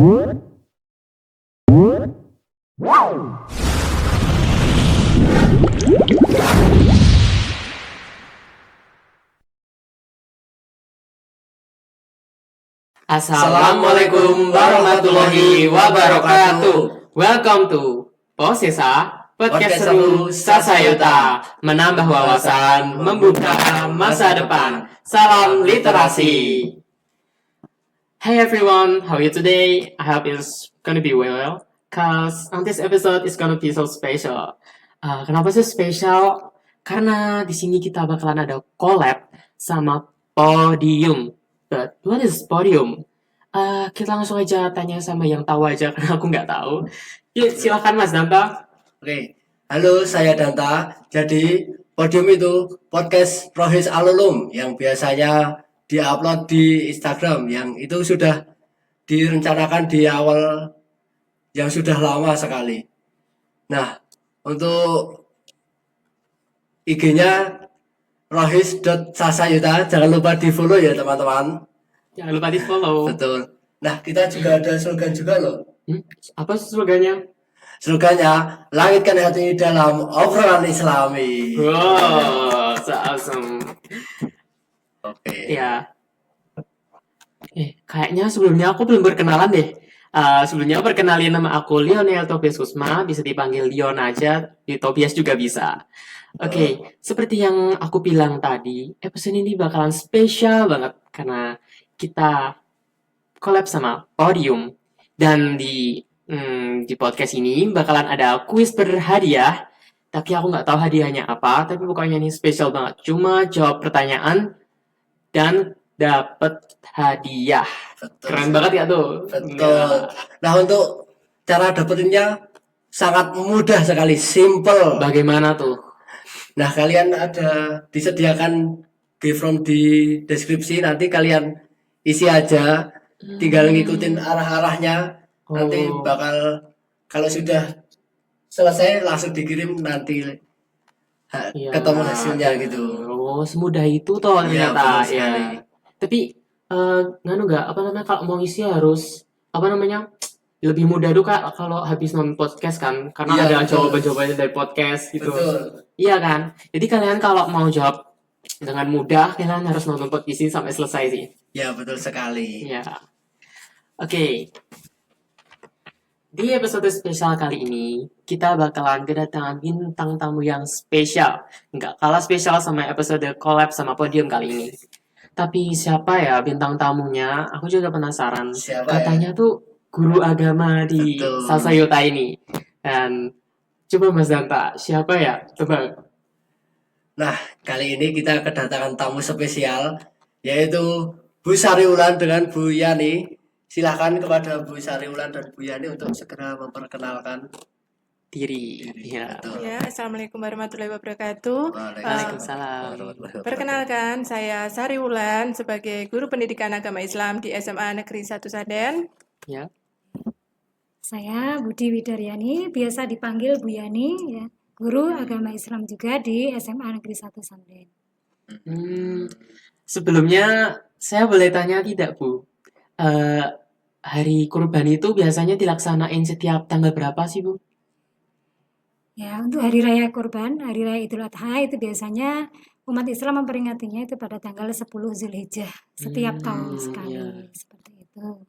Assalamualaikum warahmatullahi wabarakatuh. Welcome to Posesa, podcast seru Sasayota, menambah wawasan, membuka masa depan. Salam literasi. Hey everyone, how are you today? I hope it's gonna be well, cause on this episode is gonna be so special. Kenapa sih spesial? Karena di sini kita bakalan ada collab sama Podium. But what is Podium? Kita langsung aja tanya sama yang tahu aja karena aku nggak tahu. Yuk, silakan Mas Danta. Oke, halo saya Danta. Jadi Podium itu podcast Rohis Alulum yang biasanya diupload di Instagram yang itu sudah direncanakan di awal yang sudah lama sekali. Nah, untuk IG-nya rohis.sasayuta, jangan lupa di follow ya teman-teman. Jangan lupa di follow. Betul. Nah, kita juga ada slogan juga loh. Apa slogannya? Slogannya, langitkan hati dalam obrolan Islami. Wow, so awesome. Oke. Ya. Kayaknya sebelumnya aku belum berkenalan deh. Sebelumnya perkenalin nama aku Lionel Tobias Kusma, bisa dipanggil Leon aja, di Tobias juga bisa. Oke, seperti yang aku bilang tadi, episode ini bakalan spesial banget karena kita collab sama Podium. Dan di podcast ini bakalan ada kuis berhadiah. Tapi aku nggak tahu hadiahnya apa, tapi pokoknya ini spesial banget. Cuma jawab pertanyaan dan dapat hadiah. Betul. Keren banget ya tuh. Betul. Nah, untuk cara dapetinnya sangat mudah sekali, simple. Bagaimana tuh? Nah, kalian ada disediakan di form di deskripsi, nanti kalian isi aja, tinggal ngikutin arah-arahnya. Nanti bakal kalau sudah selesai langsung dikirim nanti ketemu hasilnya gitu. Oh, semudah itu toh Iya, ternyata. betul sekali. Ya. Tapi nganu nggak apa namanya kalau mau ngisi harus apa namanya lebih mudah tuh Kak kalau habis nonton podcast kan karena Iya, ada betul. jawaban-jawabannya dari podcast gitu. Betul. Iya kan? Jadi kalian kalau mau jawab dengan mudah kalian harus nonton podcast ini sampai selesai sih. Ya, betul sekali. Ya. Oke. Di episode spesial kali ini, kita bakalan kedatangan bintang tamu yang spesial. Nggak kalah spesial sama episode collab sama Podium kali ini. Tapi siapa ya bintang tamunya? Aku juga penasaran. Siapa Katanya tuh guru agama di Betul. Sasayota ini. Dan coba Mas Danta, siapa ya? Coba. Nah, kali ini kita kedatangan tamu spesial, yaitu Bu Sariulan dengan Bu Yani. Silahkan kepada Bu Sariulan dan Bu Yani untuk segera memperkenalkan Diri. Ya. Betul. Ya, Assalamualaikum warahmatullahi wabarakatuh. Waalaikumsalam. Perkenalkan, saya Sari Wulan sebagai guru pendidikan agama Islam di SMA Negeri 1 Saden. Ya. Saya Budi Widaryani, biasa dipanggil Bu Yani, ya, guru agama Islam juga di SMA Negeri 1 Saden. Sebelumnya saya boleh tanya tidak Bu? Hari kurban itu biasanya dilaksanain setiap tanggal berapa sih Bu? Ya, untuk hari raya kurban, hari raya Idul Adha itu biasanya umat Islam memperingatinya itu pada tanggal 10 Zulhijjah setiap tahun sekali, ya. seperti itu.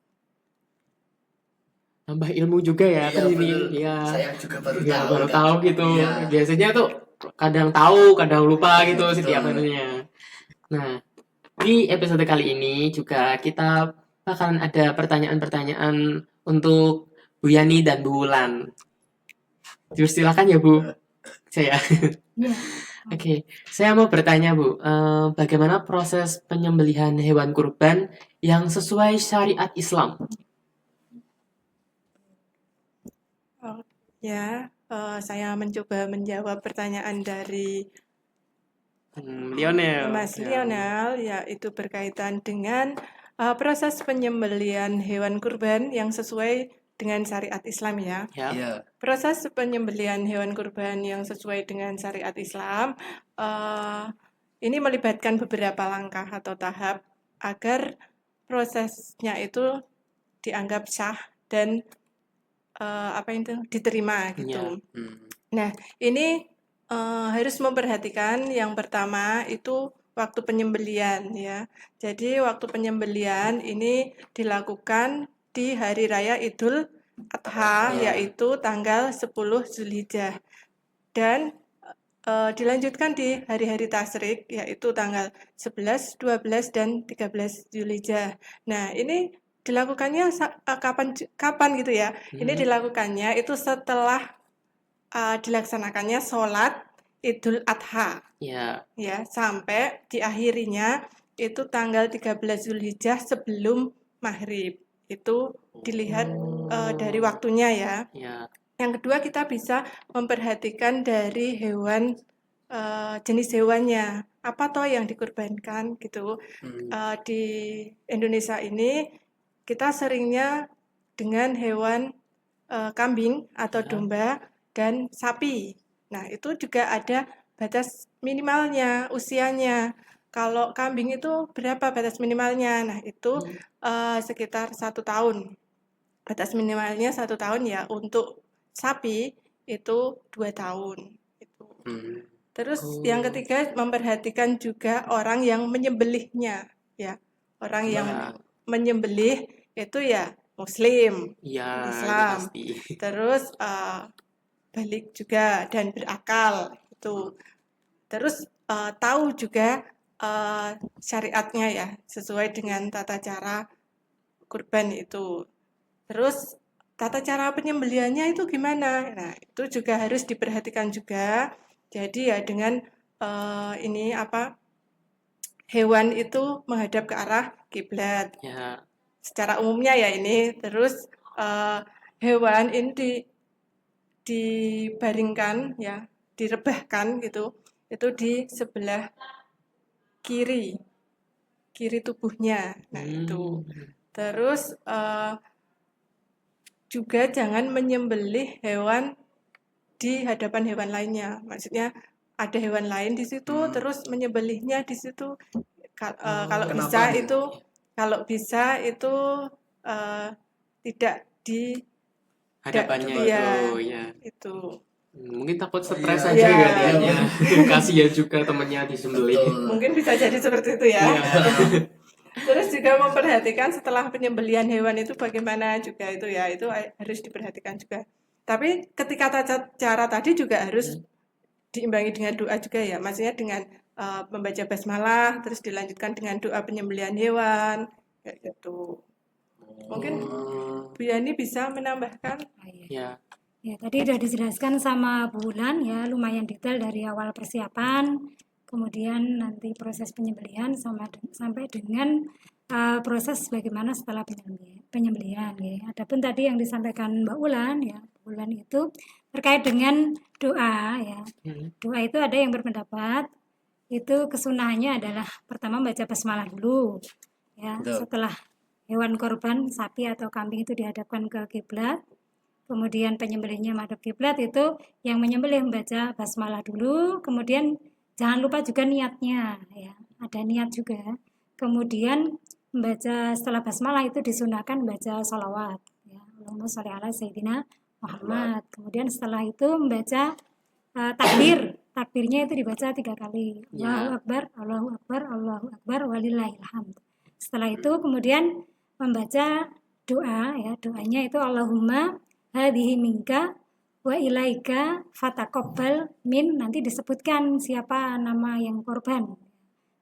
Nambah ilmu juga ya Iya, kan ini. betul. Ya. Saya juga baru Ya, tahu. baru kan. tahu gitu. Iya. Biasanya tuh kadang tahu, kadang lupa gitu Betul. setiap harinya. Nah, di episode kali ini juga kita bakalan ada pertanyaan-pertanyaan untuk Bu Yani dan Bu Wulan. Terus silakan ya Bu. Saya. Ya, Oke, saya mau bertanya Bu, bagaimana proses penyembelihan hewan kurban yang sesuai syariat Islam? Ya, saya mencoba menjawab pertanyaan dari Lionel. Mas Lionel, yaitu berkaitan dengan proses penyembelihan hewan kurban yang sesuai dengan syariat Islam ya. Ya. Iya. Proses penyembelihan hewan kurban yang sesuai dengan syariat Islam ini melibatkan beberapa langkah atau tahap agar prosesnya itu dianggap sah dan apa itu diterima gitu. Ya. Nah, ini harus memperhatikan yang pertama itu waktu penyembelian ya. Jadi waktu penyembelian ini dilakukan di hari raya Idul Adha Ya. yaitu tanggal 10 Zulhijjah dan dilanjutkan di hari-hari tasyrik yaitu tanggal 11, 12 dan 13 Zulhijjah. Nah, ini dilakukannya kapan gitu ya? Ini dilakukannya itu setelah dilaksanakannya sholat Idul Adha Ya. ya sampai diakhirinya itu tanggal 13 Zulhijjah sebelum maghrib. Itu dilihat dari waktunya ya. Ya. Yang kedua kita bisa memperhatikan dari hewan jenis hewannya apa toh yang dikurbankan gitu. Di Indonesia ini kita seringnya dengan hewan kambing atau domba dan sapi. Nah, itu juga ada batas minimalnya usianya. Kalau kambing itu berapa batas minimalnya? Nah, itu sekitar 1 tahun. Batas minimalnya 1 tahun ya. Untuk sapi itu 2 tahun. Itu. Terus yang ketiga memperhatikan juga orang yang menyembelihnya ya. Orang yang menyembelih itu ya Muslim, Ya, itu Islam. pasti. Terus balik juga dan berakal itu. Terus tahu juga syariatnya ya sesuai dengan tata cara kurban itu. Terus tata cara penyembelihannya itu gimana? Nah, itu juga harus diperhatikan juga. Jadi ya dengan ini apa hewan itu menghadap ke arah kiblat. Ya. Secara umumnya ya ini. Terus hewan ini dibaringkan ya, direbahkan gitu. Itu di sebelah kiri tubuhnya. Nah, itu. Terus juga jangan menyembelih hewan di hadapan hewan lainnya. Maksudnya ada hewan lain di situ terus menyembelihnya di situ. Kalau bisa Kenapa? itu tidak di Hadapannya Iya. itu ya. itu. Mungkin takut stres Iya. aja Iya. kali ya. Kasihan juga temennya disembelih. Betul. Mungkin bisa jadi seperti itu ya. Iya. Terus juga memperhatikan setelah penyembelihan hewan itu bagaimana juga itu ya, itu harus diperhatikan juga. Tapi ketika tata cara tadi juga harus diimbangi dengan doa juga ya, maksudnya dengan membaca basmalah, terus dilanjutkan dengan doa penyembelihan hewan, kayak gitu. Mungkin Bu Yani bisa menambahkan? Ya. Ya, tadi sudah dijelaskan sama Bu Wulan ya, lumayan detail dari awal persiapan, kemudian nanti proses penyembelihan sampai dengan proses bagaimana setelah penyembelihan ya. Adapun tadi yang disampaikan Mbak Wulan ya, Bu Wulan itu terkait dengan doa ya. Doa itu ada yang berpendapat itu kesunahannya adalah pertama baca basmalah dulu ya. Betul. Setelah hewan korban sapi atau kambing itu dihadapkan ke kiblat, kemudian penyembelihnya madhab kiblat, itu yang menyembelih membaca basmalah dulu, kemudian jangan lupa juga niatnya ya, ada niat juga. Kemudian membaca setelah basmalah itu disunahkan baca sholawat ya, Allahumma sholli ala sayyidina Muhammad. Kemudian setelah itu membaca takbirnya itu dibaca 3 kali, Allahu Akbar, Allahu Akbar, Allahu Akbar, walillahil hamd. Setelah itu kemudian membaca doa ya, doanya itu Allahumma hadhihi minka wa ilaika fataqabbal min, nanti disebutkan siapa nama yang korban,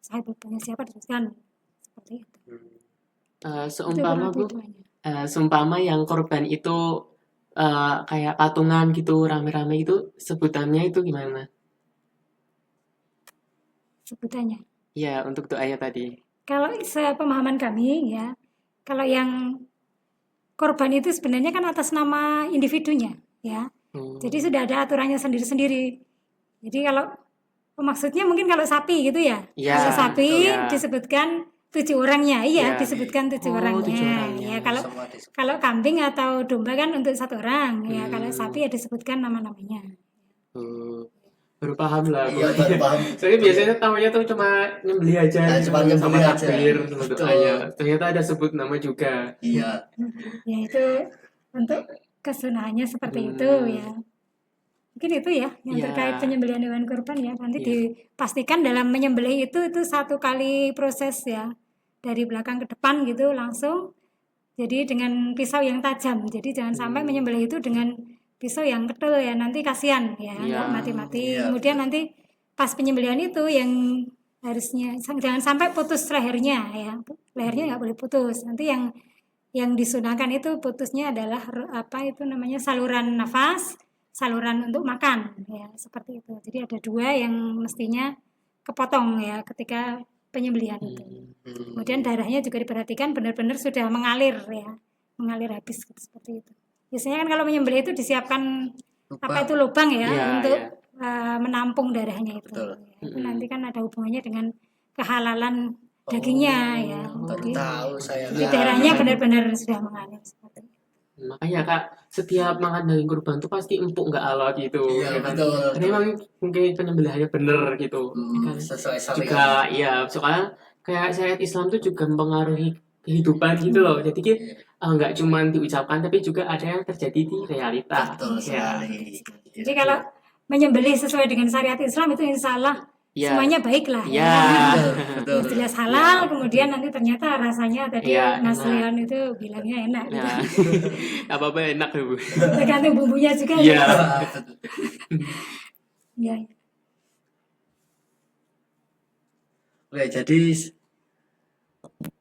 sahibnya siapa disebutkan seperti itu. Seumpama Itu Bu, doanya. seumpama yang korban itu kayak patungan gitu rame-rame itu sebutannya itu gimana? Sebutannya. Ya, untuk doanya tadi. Kalau sepemahaman kami ya, kalau yang korban itu sebenarnya kan atas nama individunya ya. Jadi sudah ada aturannya sendiri-sendiri. Jadi kalau maksudnya mungkin kalau sapi gitu ya. Ya, Kalau sapi ya. disebutkan 7 orangnya, iya Ya. disebutkan 7 Oh, orangnya. 7 orangnya. Ya, Semua disebut. kalau kambing atau domba kan untuk 1 orang ya. Kalau sapi ya disebutkan nama-namanya. Baru paham lah. Iya, baru paham. Soalnya biasanya tahunya tuh cuma nyembelih aja, Nah, cuma sama nyembelih aja. takbir, sama Betul. doanya. Ternyata ada sebut nama juga. Iya. Ya itu untuk kesunahannya seperti itu ya. Mungkin itu ya yang Ya. terkait penyembelihan hewan kurban ya. Nanti Ya. dipastikan dalam menyembelih itu satu kali proses ya. Dari belakang ke depan gitu langsung. Jadi dengan pisau yang tajam. Jadi jangan sampai menyembelih itu dengan pisau yang ketul ya. Nanti kasihan ya, Ya. nggak mati-mati. Iya, Kemudian nanti pas penyembelihan itu yang harusnya jangan sampai putus lehernya ya. Lehernya nggak boleh putus. Nanti yang disunahkan itu putusnya adalah apa itu namanya saluran nafas, saluran untuk makan ya seperti itu. Jadi ada dua yang mestinya kepotong ya ketika penyembelihan itu. Kemudian darahnya juga diperhatikan benar-benar sudah mengalir ya, mengalir habis gitu, seperti itu. Biasanya kan kalau menyembelih itu disiapkan apa itu lubang ya, Ya, untuk ya. menampung darahnya itu. Betul. Ya, itu nanti kan ada hubungannya dengan kehalalan dagingnya ya. Baru Jadi, tahu saya. jadi darahnya benar-benar sudah mengalir seperti itu. Makanya Kak, setiap makan daging kurban tuh pasti empuk nggak halal gitu. Iya, ya kan? betul. Karena memang mungkin penyembelihannya bener gitu. ya kan? Sesuai syariat. Juga ya soalnya kayak syariat Islam tuh juga mempengaruhi kehidupan gitu loh. Jadi nggak cuma diucapkan tapi juga ada yang terjadi di realita. Betul Ya. sekali. Jadi kalau menyembelih sesuai dengan syariat Islam itu insya Allah Ya. semuanya baik lah. Ya. Betul. Ya, jelas halal, kemudian nanti ternyata rasanya tadi Ya, Mas enak. Leon itu bilangnya enak. Gitu. Nah, apa-apa enak tuh Bu. Tergantung bumbunya juga. Iya. Ya. Oke, jadi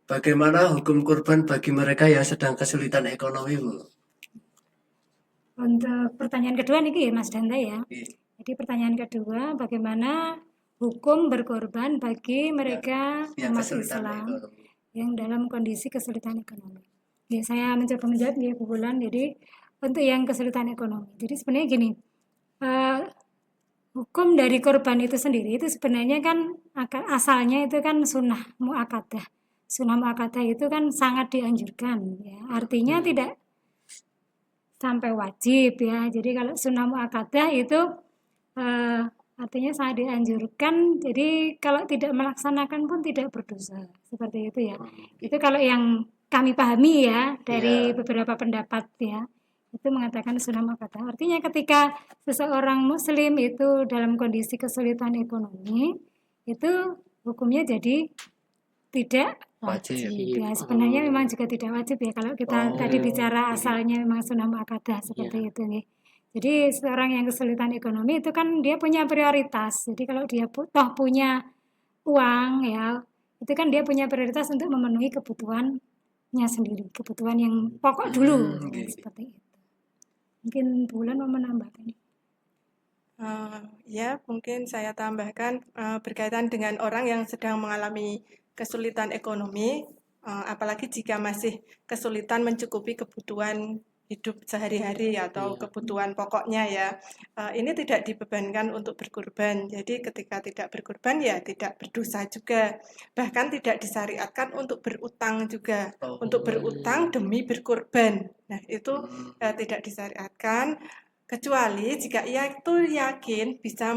bagaimana hukum kurban bagi mereka yang sedang kesulitan ekonomi, Bu? Untuk pertanyaan kedua nih Mas Dante ya. Jadi pertanyaan kedua, bagaimana hukum berkorban bagi mereka Yang umat kesulitan Islam ekonomi. yang dalam kondisi kesulitan ekonomi. Ya, saya mencoba menjawab ya Bu Bulan. Jadi untuk yang kesulitan ekonomi. Jadi sebenarnya gini, hukum dari korban itu sendiri itu sebenarnya kan asalnya itu kan sunnah muakkadah. Sunnah muakkadah itu kan sangat dianjurkan. Ya. Artinya tidak sampai wajib ya. Jadi kalau sunnah muakkadah itu artinya sangat dianjurkan. Jadi kalau tidak melaksanakan pun tidak berdosa. Seperti itu ya. Itu kalau yang kami pahami ya dari beberapa pendapat ya. Itu mengatakan sunnah muakkadah. Artinya ketika seseorang muslim itu dalam kondisi kesulitan ekonomi, itu hukumnya jadi tidak wajib. Ya, sebenarnya memang juga tidak wajib ya kalau kita tadi bicara asalnya memang sunnah muakkadah seperti itu nih. Jadi seorang yang kesulitan ekonomi itu kan dia punya prioritas. Jadi kalau dia toh punya uang ya, itu kan dia punya prioritas untuk memenuhi kebutuhannya sendiri, kebutuhan yang pokok dulu seperti itu. Mungkin Bulan mau menambahkan. Ya, mungkin saya tambahkan berkaitan dengan orang yang sedang mengalami kesulitan ekonomi, apalagi jika masih kesulitan mencukupi kebutuhan hidup sehari-hari atau kebutuhan pokoknya ya. Ini tidak dibebankan untuk berkurban. Jadi ketika tidak berkurban ya tidak berdosa juga. Bahkan tidak disyariatkan untuk berutang juga. Untuk berutang demi berkurban. Nah, itu tidak disyariatkan kecuali jika ia itu yakin bisa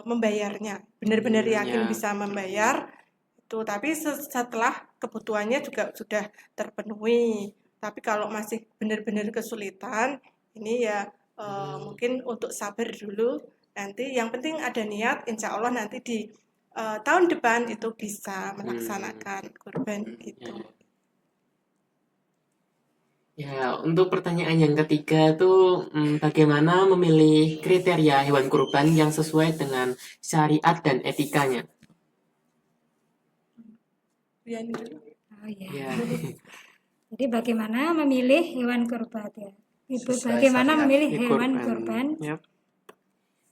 membayarnya. Benar-benar yakin bisa membayar itu, tapi setelah kebutuhannya juga sudah terpenuhi. Tapi kalau masih benar-benar kesulitan, ini ya mungkin untuk sabar dulu. Nanti yang penting ada niat, insya Allah nanti di tahun depan itu bisa melaksanakan kurban gitu. Ya, untuk pertanyaan yang ketiga tuh bagaimana memilih kriteria hewan kurban yang sesuai dengan syariat dan etikanya? Rian dulu. Oh ya. Ya. Jadi bagaimana memilih hewan kurban ya? Ibu Sesuai bagaimana syariat. memilih hewan kurban Yap.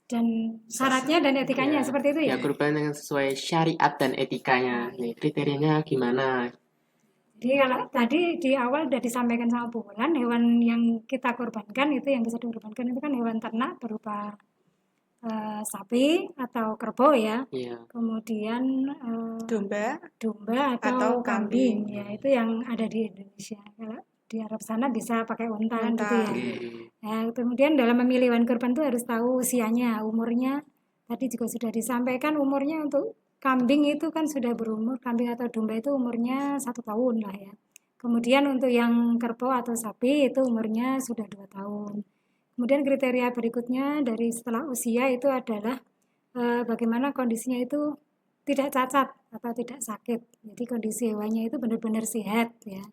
dan syaratnya dan etikanya Ya. seperti itu ya? Ya, kurban yang sesuai syariat dan etikanya. Nih, kriterianya gimana? Jadi kalau tadi di awal sudah disampaikan sama Bu Wulan, hewan yang kita korbankan itu yang bisa dikorbankan itu kan hewan ternak berupa sapi atau kerbau ya. Iya. Kemudian Domba domba atau Atau kambing. kambing. Ya itu yang ada di Indonesia. Kalau di Arab sana bisa pakai unta kan gitu ya. Ya, kemudian dalam memilih hewan kurban itu harus tahu usianya, umurnya. Tadi juga sudah disampaikan umurnya untuk kambing itu kan sudah berumur, kambing atau domba itu umurnya 1 tahun lah ya. Kemudian untuk yang kerbau atau sapi itu umurnya sudah 2 tahun. Kemudian kriteria berikutnya dari setelah usia itu adalah bagaimana kondisinya itu tidak cacat atau tidak sakit. Jadi kondisi hewannya itu benar-benar sehat ya.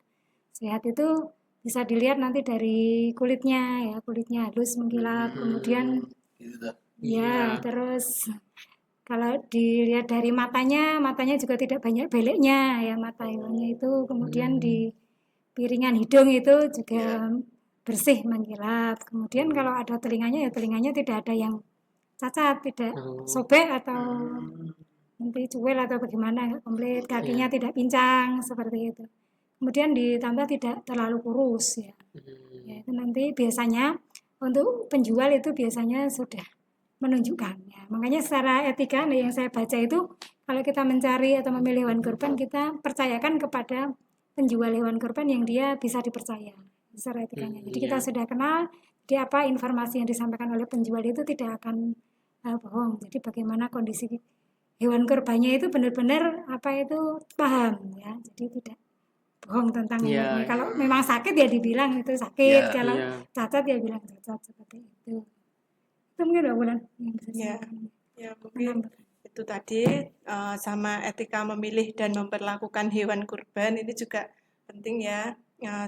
Sehat itu bisa dilihat nanti dari kulitnya ya, kulitnya halus mengkilap. Kemudian Gitu tuh. ya, Iya. terus kalau dilihat dari matanya, matanya juga tidak banyak beleknya ya mata hewannya itu. Kemudian di piringan hidung itu juga bersih mengkilap. Kemudian kalau ada telinganya ya telinganya tidak ada yang cacat, tidak Oh, sobek atau nanti cuel atau bagaimana, nggak komplit. Kakinya iya. tidak pincang seperti itu. Kemudian ditambah tidak terlalu kurus ya. Ya, Hmm. itu nanti biasanya untuk penjual itu biasanya sudah menunjukkannya. Makanya secara etika nih yang saya baca itu kalau kita mencari atau memilih hewan kurban kita percayakan kepada penjual hewan kurban yang dia bisa dipercaya secara etikanya. Jadi kita Iya. sudah kenal, jadi apa informasi yang disampaikan oleh penjual itu tidak akan bohong. Jadi bagaimana kondisi hewan kurbannya itu benar-benar apa itu paham ya. Jadi tidak bohong tentang hewannya. Iya. Kalau memang sakit ya dibilang itu sakit, Ya, kalau Iya. cacat ya bilang cacat seperti itu. Itu mungkin Mbak Bulan yang bisa Ya, disampaikan. ya mungkin Menambah. itu tadi sama etika memilih dan memperlakukan hewan kurban ini juga penting ya.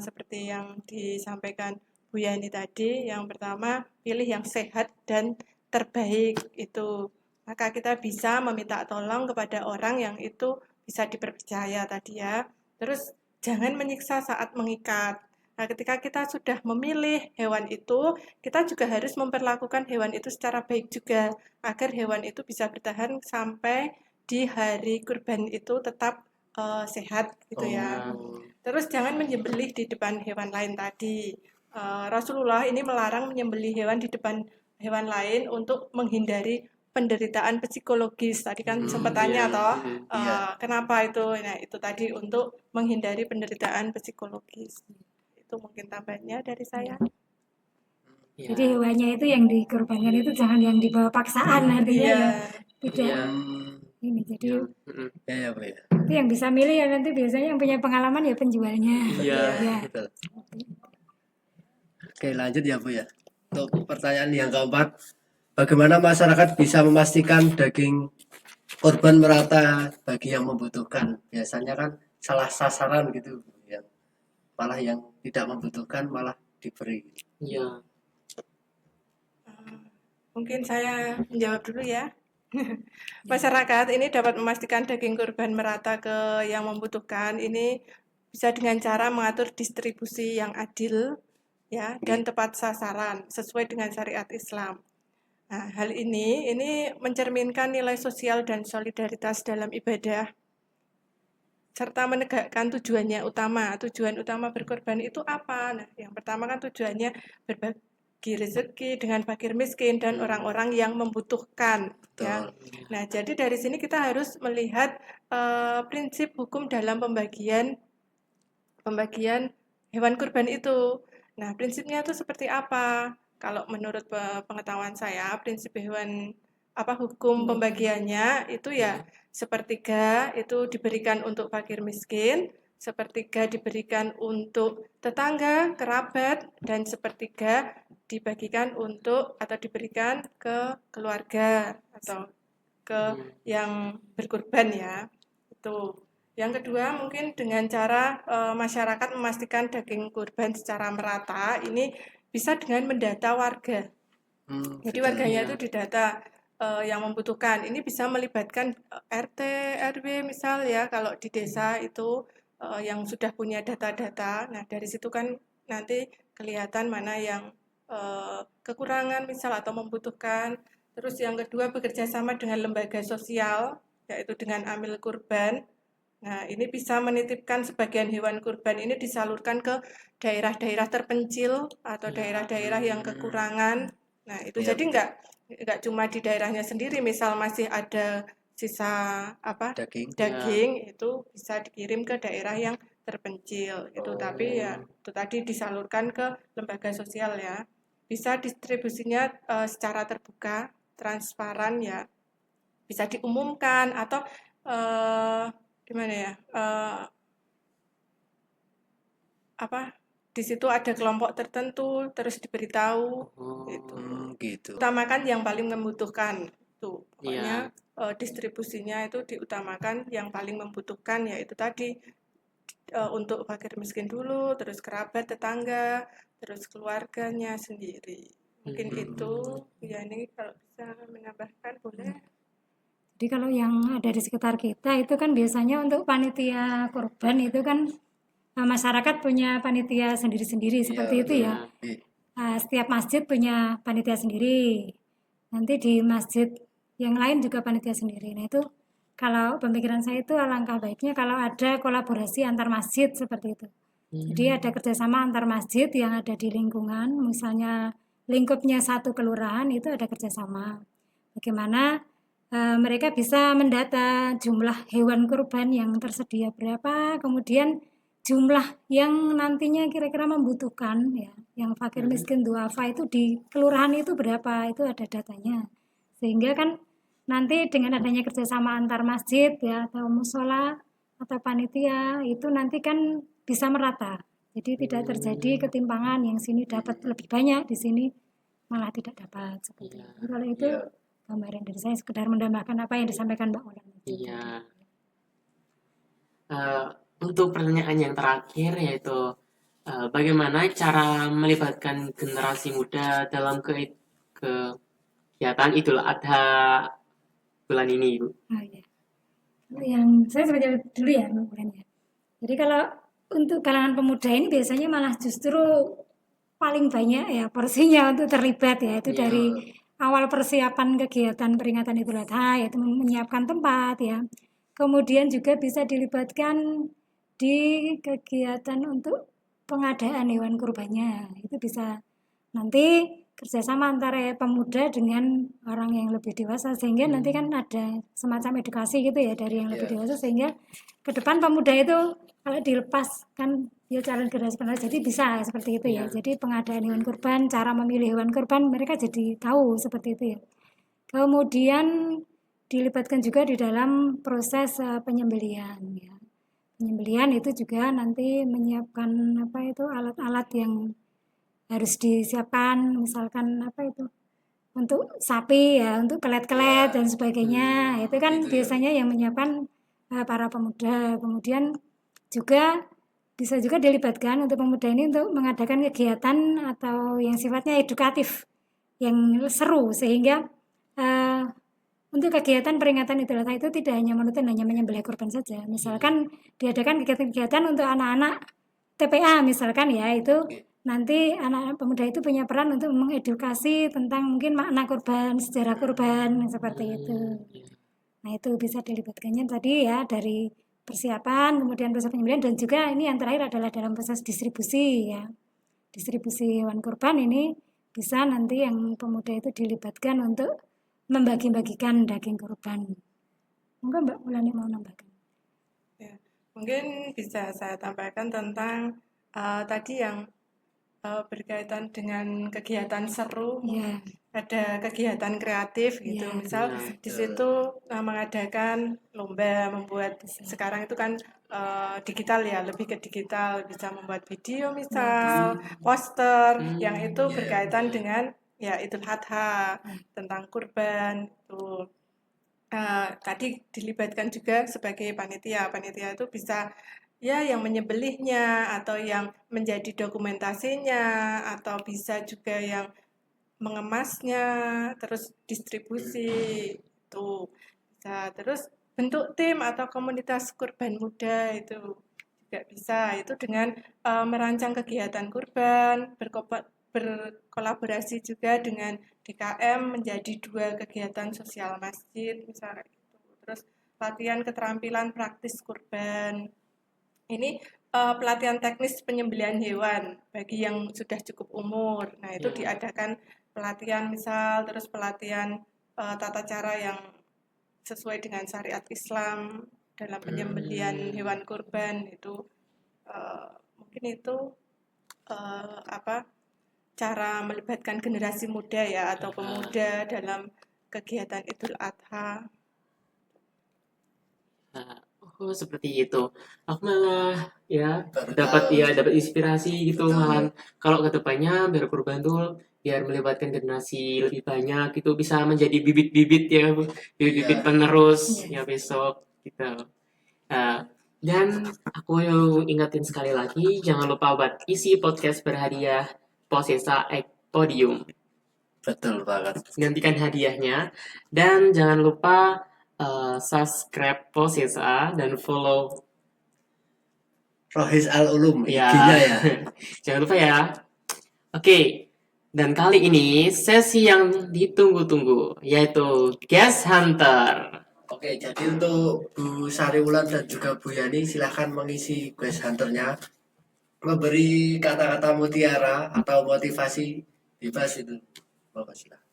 Seperti yang disampaikan Bu Yani tadi, yang pertama pilih yang sehat dan terbaik itu. Maka kita bisa meminta tolong kepada orang yang itu bisa dipercaya tadi ya. Terus jangan menyiksa saat mengikat. Nah, ketika kita sudah memilih hewan itu, kita juga harus memperlakukan hewan itu secara baik juga, agar hewan itu bisa bertahan sampai di hari kurban itu tetap sehat gitu ya. Iya. Terus jangan menyembelih di depan hewan lain tadi. Rasulullah ini melarang menyembelih hewan di depan hewan lain untuk menghindari penderitaan psikologis. Tadi kan sempat tanya Iya. toh, iya. kenapa itu? Nah, itu tadi untuk menghindari penderitaan psikologis. Itu mungkin tambahannya dari saya. Jadi Iya. hewannya itu yang dikorbankan itu jangan yang dibawa paksaan artinya Iya, ya tidak Iya. ini. Jadi Iya. Mm-mm. Ya, ya, Bu ya. itu yang bisa milih ya nanti biasanya yang punya pengalaman ya penjualnya. Iya. Ya. Betul. Oke, lanjut ya, Bu ya. Untuk pertanyaan yang keempat, bagaimana masyarakat bisa memastikan daging korban merata bagi yang membutuhkan? Biasanya kan salah sasaran gitu, ya. Malah yang tidak membutuhkan malah diberi. Iya. mungkin saya menjawab dulu ya. Masyarakat ini dapat memastikan daging kurban merata ke yang membutuhkan. Ini bisa dengan cara mengatur distribusi yang adil ya dan tepat sasaran sesuai dengan syariat Islam. Nah, hal ini mencerminkan nilai sosial dan solidaritas dalam ibadah serta menegakkan tujuannya utama. Tujuan utama berkorban itu apa? Nah, yang pertama kan tujuannya berbagi rezeki dengan fakir miskin dan orang-orang yang membutuhkan. Ya. Betul. Nah, jadi dari sini kita harus melihat prinsip hukum dalam pembagian hewan kurban itu. Nah, prinsipnya itu seperti apa? Kalau menurut pengetahuan saya, prinsip hukum pembagiannya itu ya sepertiga itu diberikan untuk fakir miskin, sepertiga diberikan untuk tetangga, kerabat, dan sepertiga dibagikan untuk atau diberikan ke keluarga atau ke yang berkurban ya. Itu. Yang kedua, mungkin dengan cara masyarakat memastikan daging kurban secara merata, ini bisa dengan mendata warga. Jadi Betul. warganya Iya. itu didata yang membutuhkan. Ini bisa melibatkan RT, RW misal ya, kalau di desa itu yang sudah punya data-data. Nah, dari situ kan nanti kelihatan mana yang kekurangan misal atau membutuhkan. Terus yang kedua bekerja sama dengan lembaga sosial, yaitu dengan amil kurban. Nah, ini bisa menitipkan sebagian hewan kurban ini disalurkan ke daerah-daerah terpencil atau daerah-daerah yang kekurangan. Nah, itu Ya, jadi betul. nggak cuma di daerahnya sendiri, misal masih ada sisa Daging. daging itu bisa dikirim ke daerah yang terpencil itu, tapi ya itu tadi disalurkan ke lembaga sosial ya. Bisa distribusinya secara terbuka, transparan ya, bisa diumumkan atau gimana ya? apa di situ ada kelompok tertentu terus diberitahu gitu. Gitu. Utamakan yang paling membutuhkan tuh pokoknya Iya. distribusinya itu diutamakan yang paling membutuhkan, yaitu tadi untuk fakir miskin dulu, terus kerabat tetangga, terus keluarganya sendiri. Mungkin itu ya, ini kalau bisa menambahkan boleh. Jadi kalau yang ada di sekitar kita itu kan biasanya untuk panitia kurban itu kan masyarakat punya panitia sendiri-sendiri seperti itu ya. Setiap masjid punya panitia sendiri. Nanti di masjid yang lain juga panitia sendiri. Nah itu kalau pemikiran saya itu alangkah baiknya kalau ada kolaborasi antar masjid seperti itu. Jadi ada kerjasama antar masjid yang ada di lingkungan, misalnya lingkupnya satu kelurahan itu ada kerjasama. Bagaimana mereka bisa mendata jumlah hewan kurban yang tersedia berapa, kemudian jumlah yang nantinya kira-kira membutuhkan ya, yang fakir miskin duafa itu di kelurahan itu berapa, itu ada datanya. Sehingga kan nanti dengan adanya kerjasama antar masjid ya atau musola atau panitia itu nanti kan bisa merata. Jadi tidak terjadi ketimpangan yang sini dapat lebih banyak, di sini malah tidak dapat seperti itu. Kalau itu gambaran dari saya sekedar menambahkan apa yang disampaikan Mbak Ulan. Iya. Untuk pertanyaan yang terakhir yaitu bagaimana cara melibatkan generasi muda dalam kegiatan Idul Adha bulan ini, Bu? Ya. Yang saya sebagai dulu ya Mbak Ulan ya. Jadi kalau untuk kalangan pemuda ini biasanya malah justru paling banyak ya porsinya untuk terlibat ya, itu dari awal persiapan kegiatan peringatan Idul Adha, yaitu menyiapkan tempat ya. Kemudian juga bisa dilibatkan di kegiatan untuk pengadaan hewan kurbannya. Itu bisa nanti kerjasama antara pemuda dengan orang yang lebih dewasa, sehingga nanti kan ada semacam edukasi gitu ya dari yang lebih dewasa, sehingga ke depan pemuda itu kalau dilepas kan dia calon generasi penerus, jadi bisa seperti itu ya. Jadi pengadaan hewan kurban, cara memilih hewan kurban mereka jadi tahu seperti itu ya. Kemudian dilibatkan juga di dalam proses penyembelihan ya. Penyembelihan itu juga nanti menyiapkan apa itu alat-alat yang harus disiapkan, misalkan apa itu untuk sapi ya, untuk kelet-kelet dan sebagainya. Itu kan biasanya yang menyiapkan para pemuda. Kemudian juga bisa juga dilibatkan untuk pemuda ini untuk mengadakan kegiatan atau yang sifatnya edukatif yang seru, sehingga untuk kegiatan peringatan Idul Adha itu tidak hanya menuntut hanya menyembelih kurban saja. Misalkan diadakan kegiatan-kegiatan untuk anak-anak TPA misalkan ya, itu nanti anak-anak pemuda itu punya peran untuk mengedukasi tentang mungkin makna kurban, sejarah kurban seperti itu. Nah itu bisa dilibatkannya tadi ya dari persiapan, kemudian proses penyembelihan, dan juga ini yang terakhir adalah dalam proses distribusi ya. Distribusi hewan kurban ini bisa nanti yang pemuda itu dilibatkan untuk membagi-bagikan daging kurban. Mungkin Mbak Ulani mau nambahkan. Ya, mungkin bisa saya tambahkan tentang tadi yang berkaitan dengan kegiatan seru. Ya. Ada kegiatan kreatif gitu, misal di situ mengadakan lomba membuat, sekarang itu kan digital ya, lebih ke digital, bisa membuat video misal, poster yang itu berkaitan dengan ya Idul Adha, tentang kurban itu. Tadi dilibatkan juga sebagai panitia itu bisa ya yang menyembelihnya atau yang menjadi dokumentasinya, atau bisa juga yang mengemasnya, terus distribusi itu bisa, terus bentuk tim atau komunitas kurban muda itu juga bisa, itu dengan merancang kegiatan kurban, berkolaborasi juga dengan DKM menjadi 2 kegiatan sosial masjid misalnya gitu. Terus latihan keterampilan praktis kurban. Ini pelatihan teknis penyembelihan hewan bagi yang sudah cukup umur. Nah, itu diadakan pelatihan misal, terus pelatihan tata cara yang sesuai dengan syariat Islam dalam penyembelihan hewan kurban itu. Mungkin itu cara melibatkan generasi muda ya, atau pemuda dalam kegiatan Idul Adha. Oh, seperti itu. Aku malah ya Baru dapat tahu. dapat inspirasi gitu Betul. malah kalau ke depannya biar kurban tuh biar melibatkan generasi lebih banyak gitu bisa menjadi bibit-bibit ya, bibit-bibit Iya. penerus Iya. ya besok gitu. Nah, dan aku ingatin sekali lagi jangan lupa buat isi podcast berhadiah Posesa Podium. Betul banget. Gantikan hadiahnya dan jangan lupa subscribe Posesa dan follow Rohis Al-Ulum ya. IG-nya ya. Jangan lupa ya. Oke. Dan kali ini sesi yang ditunggu-tunggu yaitu Guest Hunter. Oke, jadi untuk Bu Sari Wulan dan juga Bu Yani silahkan mengisi quest hunternya, memberi kata-kata mutiara atau motivasi bebas itu. Bapak silakan.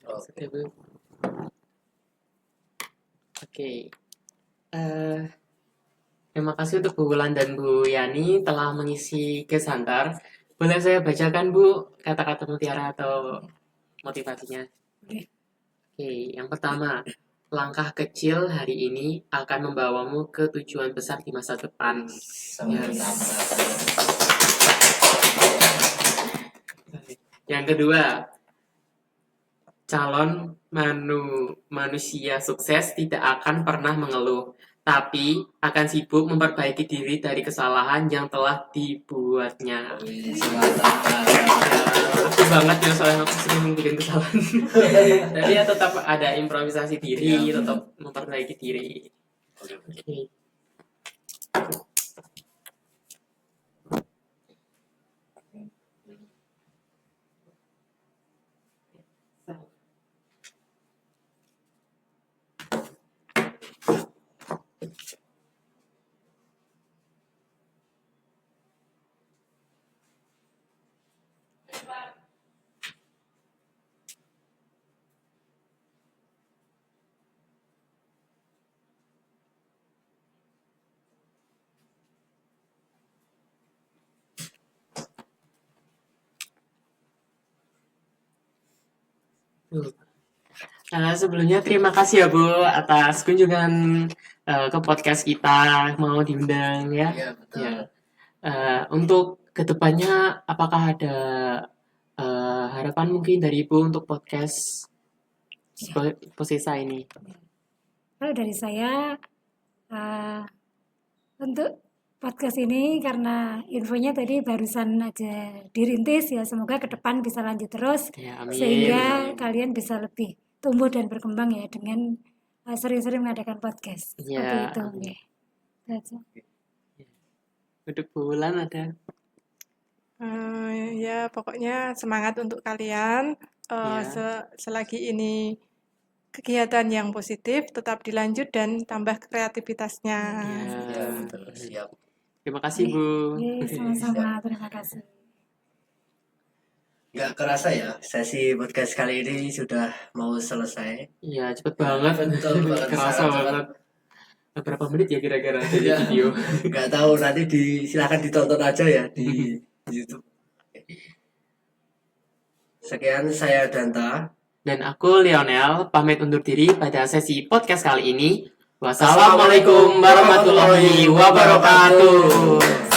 Oke, Bu. Oke. Eh, terima kasih untuk Bu Wulan dan Bu Yani telah mengisi Guest Hunter. Boleh saya bacakan Bu kata-kata mutiara atau motivasinya? Boleh. Oke, yang pertama, langkah kecil hari ini akan membawamu ke tujuan besar di masa depan. Yang kedua, calon manusia sukses tidak akan pernah mengeluh, tapi akan sibuk memperbaiki diri dari kesalahan yang telah dibuatnya. Aku banget ya soalnya aku sering bikin kesalahan. Tapi ya tetap ada improvisasi diri, tetap memperbaiki diri. Oke. Sebelumnya terima kasih ya Bu atas kunjungan ke podcast kita mau diundang ya. Iya, betul. Ya. Untuk kedepannya apakah ada harapan mungkin dari Ibu untuk podcast Posesa ini? Kalau dari saya untuk podcast ini karena infonya tadi barusan aja dirintis ya, semoga ke depan bisa lanjut terus Ya, amin. sehingga kalian bisa lebih tumbuh dan berkembang ya dengan sering-sering mengadakan podcast. Seperti Ya, itu. amin. Ya. Itu aja. Untuk Bu Wulan ada? Ya, pokoknya semangat untuk kalian. Ya. Selagi ini kegiatan yang positif, tetap dilanjut dan tambah kreativitasnya. Iya, betul. Siap. Terima kasih Bu. Sama-sama, terima kasih. Nggak kerasa ya, sesi podcast kali ini sudah mau selesai. Iya, cepet banget. Betul banget. Kerasa sangat cepat. banget. Berapa menit ya kira-kira dari Iya. video? Nggak tahu, nanti silakan ditonton aja ya di YouTube. Sekian saya Danta. Dan aku Lionel, pamit undur diri pada sesi podcast kali ini. Wassalamualaikum warahmatullahi wabarakatuh.